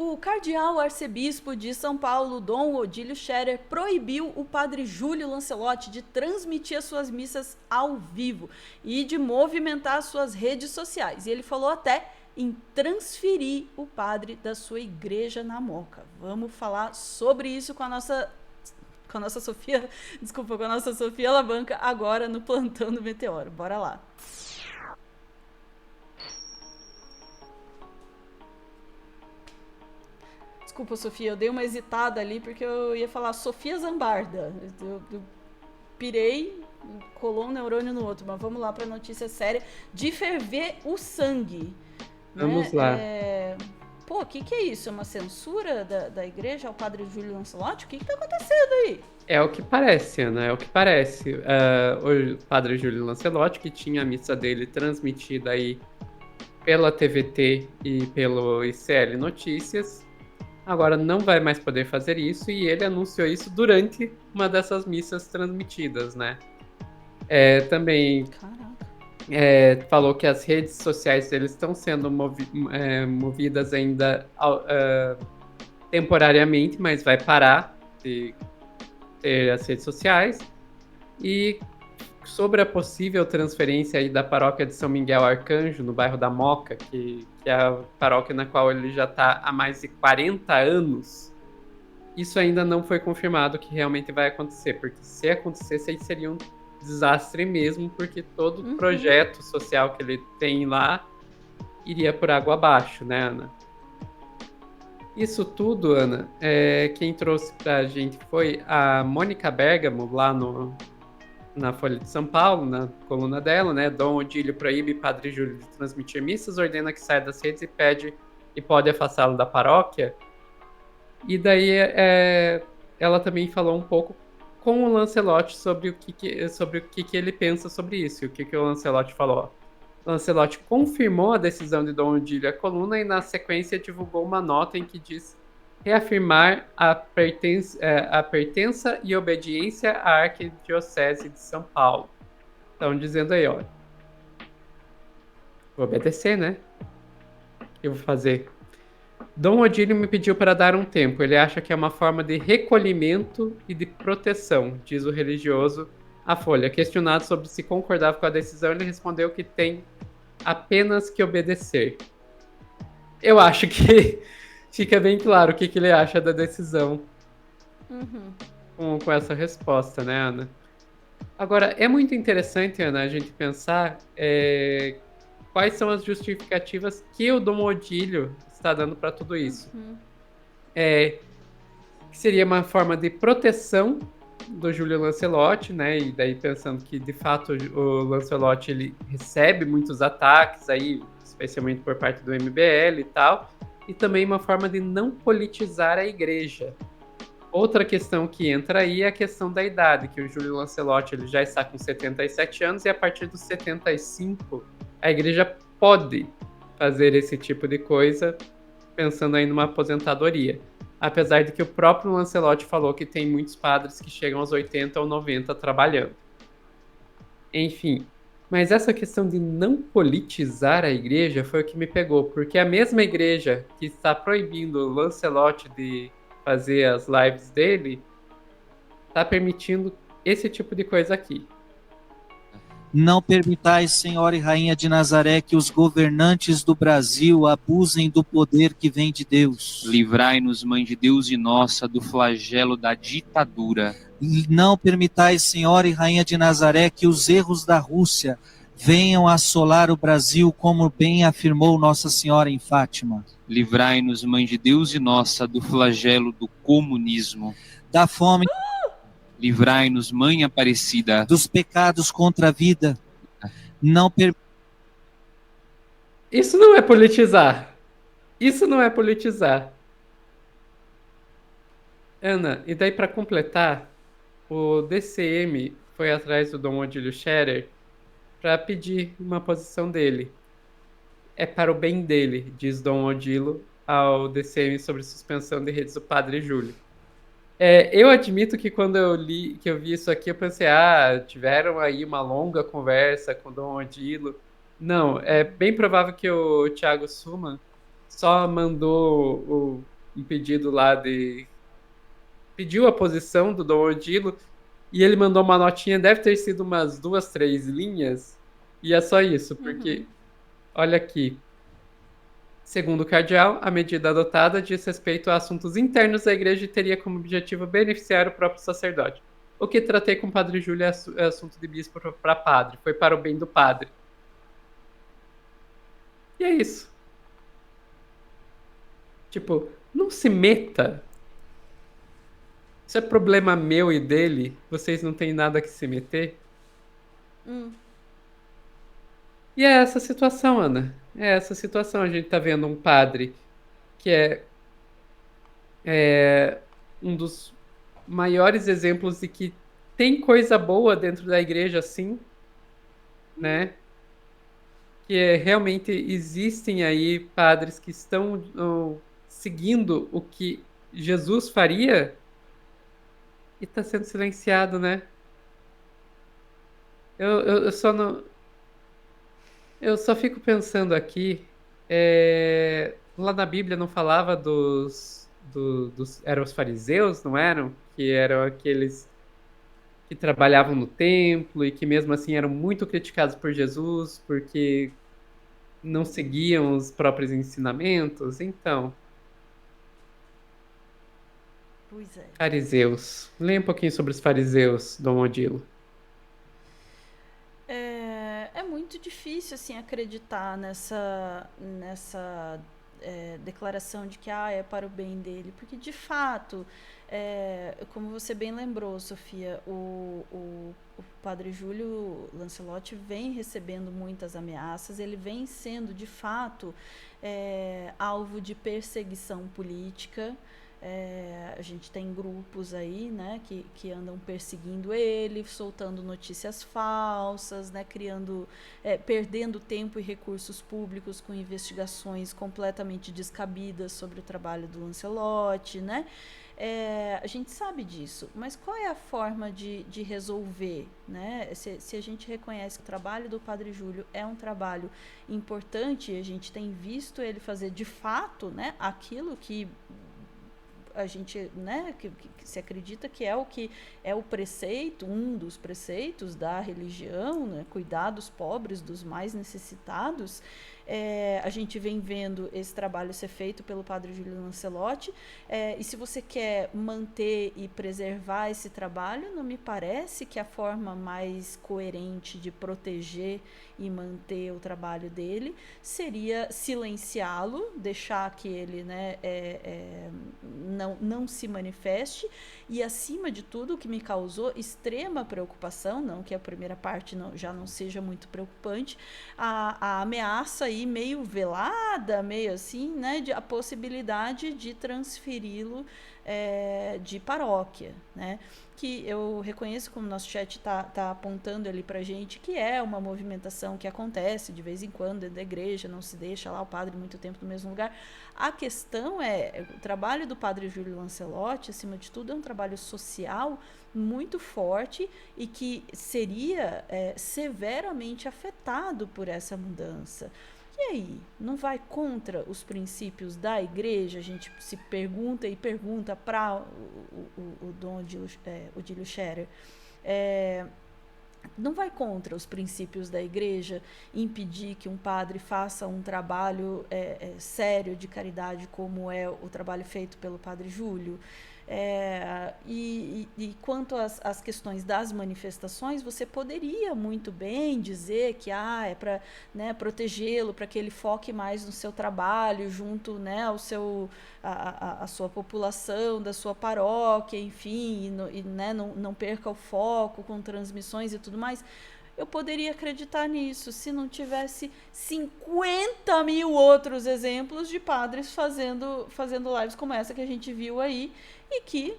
O cardeal arcebispo de São Paulo, Dom Odílio Scherer, proibiu o padre Júlio Lancelotti de transmitir as suas missas ao vivo e de movimentar suas redes sociais. E ele falou até em transferir o padre da sua igreja na Moca. Vamos falar sobre isso com a nossa Sofia, desculpa, com a nossa Sofia Labanca agora no Plantão do Meteoro. Bora lá. Desculpa, Sofia, eu dei uma hesitada ali porque eu ia falar Sofia Zambarda. Eu pirei, colou um neurônio no outro, mas vamos lá para a notícia séria de ferver o sangue. Né? Vamos lá. Pô, o que é isso? É uma censura da igreja ao padre Júlio Lancelotti? O que tá acontecendo aí? É o que parece, Ana, é o que parece. O padre Júlio Lancelotti, que tinha a missa dele transmitida aí pela TVT e pelo ICL Notícias, agora não vai mais poder fazer isso e ele anunciou isso durante uma dessas missas transmitidas, né? Também falou que as redes sociais deles estão sendo movidas ainda temporariamente, mas vai parar de ter as redes sociais. E sobre a possível transferência aí da paróquia de São Miguel Arcanjo, no bairro da Moca, que é a paróquia na qual ele já está há mais de 40 anos, isso ainda não foi confirmado que realmente vai acontecer, porque se acontecesse, aí seria um desastre mesmo, porque todo o projeto social que ele tem lá iria por água abaixo, né, Ana? Isso tudo, Ana, quem trouxe pra gente foi a Mônica Bergamo, lá na Folha de São Paulo, na coluna dela, né? Dom Odílio proíbe Padre Júlio de transmitir missas, ordena que saia das redes e pode afastá-lo da paróquia. E daí ela também falou um pouco com o Lancelotti sobre o que ele pensa sobre isso. E o que o Lancelotti falou? O Lancelotti confirmou a decisão de Dom Odílio à coluna e, na sequência, divulgou uma nota em que diz reafirmar a pertença e obediência à Arquidiocese de São Paulo. Estão dizendo aí, ó. Vou obedecer, né? O que eu vou fazer? Dom Odílio me pediu para dar um tempo. Ele acha que é uma forma de recolhimento e de proteção, diz o religioso à Folha. Questionado sobre se concordava com a decisão, ele respondeu que tem apenas que obedecer. Eu acho que fica bem claro o que ele acha da decisão com essa resposta, né, Ana? Agora, é muito interessante, Ana, a gente pensar quais são as justificativas que o Dom Odílio está dando para tudo isso. Que seria uma forma de proteção do Júlio Lancelotti, né? E daí pensando que, de fato, o Lancelotti ele recebe muitos ataques aí, especialmente por parte do MBL e tal, e também uma forma de não politizar a igreja. Outra questão que entra aí é a questão da idade, que o Júlio Lancelotti ele já está com 77 anos e a partir dos 75 a igreja pode fazer esse tipo de coisa, pensando aí numa aposentadoria. Apesar de que o próprio Lancelotti falou que tem muitos padres que chegam aos 80 ou 90 trabalhando. Enfim, mas essa questão de não politizar a igreja foi o que me pegou, porque a mesma igreja que está proibindo o Lancelotti de fazer as lives dele está permitindo esse tipo de coisa aqui. Não permitais, Senhora e Rainha de Nazaré, que os governantes do Brasil abusem do poder que vem de Deus. Livrai-nos, Mãe de Deus e nossa, do flagelo da ditadura. Não permitais, Senhora e Rainha de Nazaré, que os erros da Rússia venham assolar o Brasil, como bem afirmou Nossa Senhora em Fátima. Livrai-nos, Mãe de Deus e nossa, do flagelo do comunismo. Da fome, Livrai-nos, Mãe Aparecida, dos pecados contra a vida. Não Isso não é politizar. Isso não é politizar. Ana, e daí para completar, o DCM foi atrás do Dom Odílio Scherer para pedir uma posição dele. É para o bem dele, diz Dom Odilo ao DCM sobre suspensão de redes do Padre Júlio. Eu admito que quando eu vi isso aqui, eu pensei, tiveram aí uma longa conversa com o Dom Odilo. Não, é bem provável que o Thiago Suman só mandou um pedido lá pediu a posição do Dom Odilo e ele mandou uma notinha, deve ter sido umas 2, 3 linhas, e é só isso, porque, olha aqui, segundo o cardeal, a medida adotada diz respeito a assuntos internos da igreja e teria como objetivo beneficiar o próprio sacerdote. O que tratei com o padre Júlio é assunto de bispo para padre, foi para o bem do padre. E é isso. Tipo, não se meta. Isso é problema meu e dele. Vocês não têm nada que se meter. E é essa situação, Ana. É essa situação. A gente tá vendo um padre que é um dos maiores exemplos de que tem coisa boa dentro da igreja, sim, né? Que realmente existem aí padres que estão seguindo o que Jesus faria e está sendo silenciado, né? Eu só não. Eu só fico pensando aqui. Lá na Bíblia não falava eram os fariseus, não eram? Que eram aqueles que trabalhavam no templo e que mesmo assim eram muito criticados por Jesus porque não seguiam os próprios ensinamentos. Então, Pois é. fariseus. Leia um pouquinho sobre os fariseus, Dom Odilo. É muito difícil assim acreditar nessa declaração de que é para o bem dele, porque de fato, como você bem lembrou, Sofia, o padre Júlio Lancelotti vem recebendo muitas ameaças, ele vem sendo de fato alvo de perseguição política. A gente tem grupos aí, né, que andam perseguindo ele, soltando notícias falsas, né, perdendo tempo e recursos públicos com investigações completamente descabidas sobre o trabalho do Lancelotti, né? A gente sabe disso, mas qual é a forma de resolver, né? Se a gente reconhece que o trabalho do Padre Júlio é um trabalho importante, a gente tem visto ele fazer de fato, né, aquilo que a gente, né, que se acredita que é o preceito, um dos preceitos da religião, né, cuidar dos pobres, dos mais necessitados. A gente vem vendo esse trabalho ser feito pelo padre Júlio Lancelotti, e se você quer manter e preservar esse trabalho, não me parece que a forma mais coerente de proteger e manter o trabalho dele seria silenciá-lo, deixar que ele, né, não se manifeste, e acima de tudo o que me causou extrema preocupação, não que a primeira parte já não seja muito preocupante, a ameaça aí meio velada, meio assim, né, a possibilidade de transferi-lo de paróquia, né, que eu reconheço, como o nosso chat tá apontando ali pra gente, que é uma movimentação que acontece de vez em quando dentro da igreja, não se deixa lá o padre muito tempo no mesmo lugar. A questão o trabalho do padre Júlio Lancelotti, acima de tudo, é um trabalho social muito forte e que seria severamente afetado por essa mudança. E aí, não vai contra os princípios da igreja? A gente se pergunta e pergunta para o Dom Odílio Scherer. Não vai contra os princípios da igreja impedir que um padre faça um trabalho sério de caridade, como é o trabalho feito pelo padre Júlio? E quanto às questões das manifestações, você poderia muito bem dizer que é para, né, protegê-lo, para que ele foque mais no seu trabalho, junto, né, a sua população, da sua paróquia, enfim, né, não perca o foco com transmissões e tudo mais. Eu poderia acreditar nisso se não tivesse 50 mil outros exemplos de padres fazendo lives como essa que a gente viu aí, e que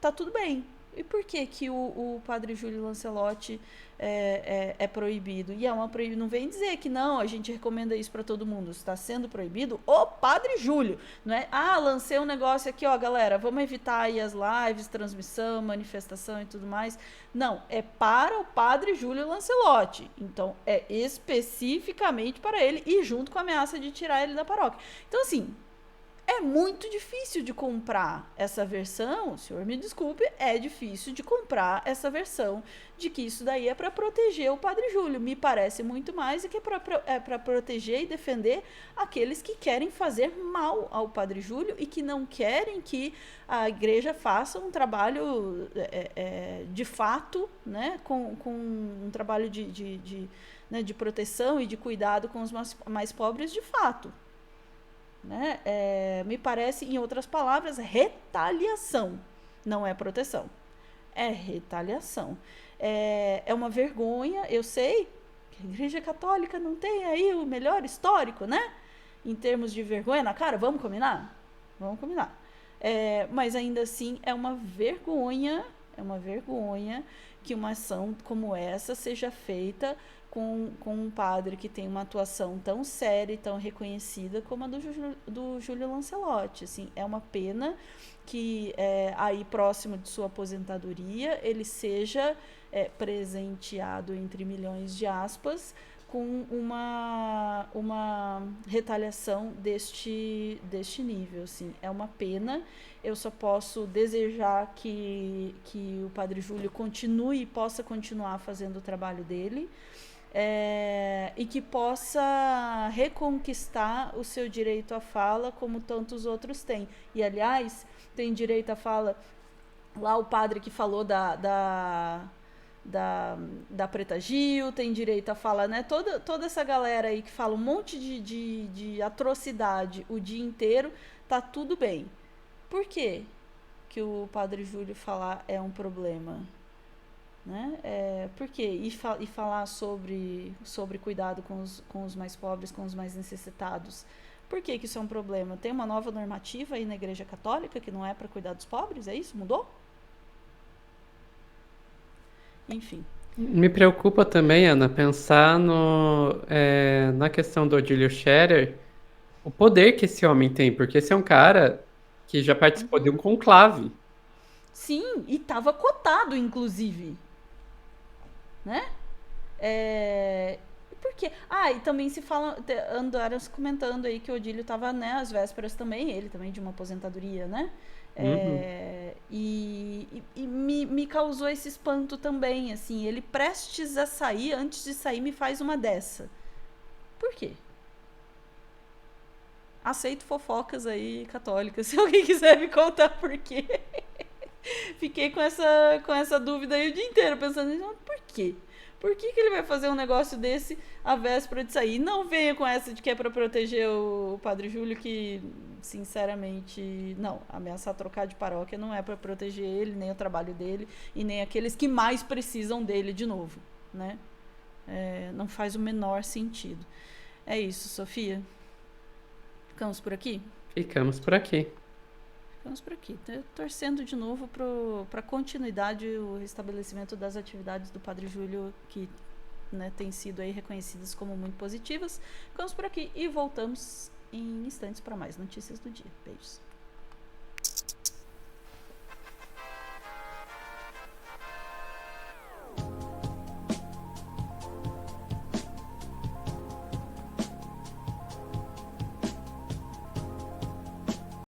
tá tudo bem, E por que que o padre Júlio Lancelotti é proibido? E é uma proibido. Não vem dizer que não, a gente recomenda isso para todo mundo. Está sendo proibido o padre Júlio. Não é, lancei um negócio aqui, ó, galera, vamos evitar aí as lives, transmissão, manifestação e tudo mais. Não, é para o padre Júlio Lancelotti. Então, é especificamente para ele e junto com a ameaça de tirar ele da paróquia. Então, assim, é muito difícil de comprar essa versão, o senhor me desculpe, é difícil de comprar essa versão de que isso daí é para proteger o padre Júlio. Me parece muito mais que é para proteger e defender aqueles que querem fazer mal ao padre Júlio e que não querem que a igreja faça um trabalho de fato, né, com um trabalho de proteção e de cuidado com os mais pobres de fato. Né? Me parece, em outras palavras, retaliação. Não é proteção, é retaliação. É uma vergonha, eu sei que a Igreja Católica não tem aí o melhor histórico, né? Em termos de vergonha na cara, vamos combinar? Vamos combinar. Mas ainda assim é uma vergonha que uma ação como essa seja feita com um padre que tem uma atuação tão séria e tão reconhecida como a do Júlio Lancelotti. Assim, é uma pena que aí próximo de sua aposentadoria ele seja presenteado, entre milhões de aspas, com uma retaliação deste nível. Assim. É uma pena. Eu só posso desejar que o padre Júlio possa continuar fazendo o trabalho dele, e que possa reconquistar o seu direito à fala, como tantos outros têm. E, aliás, tem direito à fala lá o padre que falou da Preta Gil, tem direito à fala, né? Toda essa galera aí que fala um monte de atrocidade o dia inteiro, tá tudo bem. Por quê que o padre Júlio falar é um problema? Né? Por quê? E falar sobre cuidado com os mais pobres, com os mais necessitados. Por que isso é um problema? Tem uma nova normativa aí na Igreja Católica que não é para cuidar dos pobres? É isso? Mudou? Enfim. Me preocupa também, Ana, pensar na questão do Odílio Scherer, o poder que esse homem tem, porque esse é um cara que já participou de um conclave. Sim, e estava cotado, inclusive. Né? Por quê? E também se fala, andaram se comentando aí que o Odílio estava, né, às vésperas também, ele também de uma aposentadoria, né? E me causou esse espanto também, assim, ele prestes a sair, antes de sair me faz uma dessa. Por quê? Aceito fofocas aí católicas, se alguém quiser me contar por quê. Fiquei com essa dúvida aí o dia inteiro, pensando, por quê? Por que ele vai fazer um negócio desse à véspera de sair? Não venha com essa de que é para proteger o padre Júlio, que, sinceramente, não. Ameaçar trocar de paróquia não é para proteger ele, nem o trabalho dele, e nem aqueles que mais precisam dele de novo, né? Não faz o menor sentido. É isso, Sofia. Ficamos por aqui? Ficamos por aqui. Ficamos por aqui, torcendo de novo para a continuidade e o restabelecimento das atividades do padre Júlio, que, né, têm sido aí reconhecidas como muito positivas. Ficamos por aqui e voltamos em instantes para mais notícias do dia. Beijos.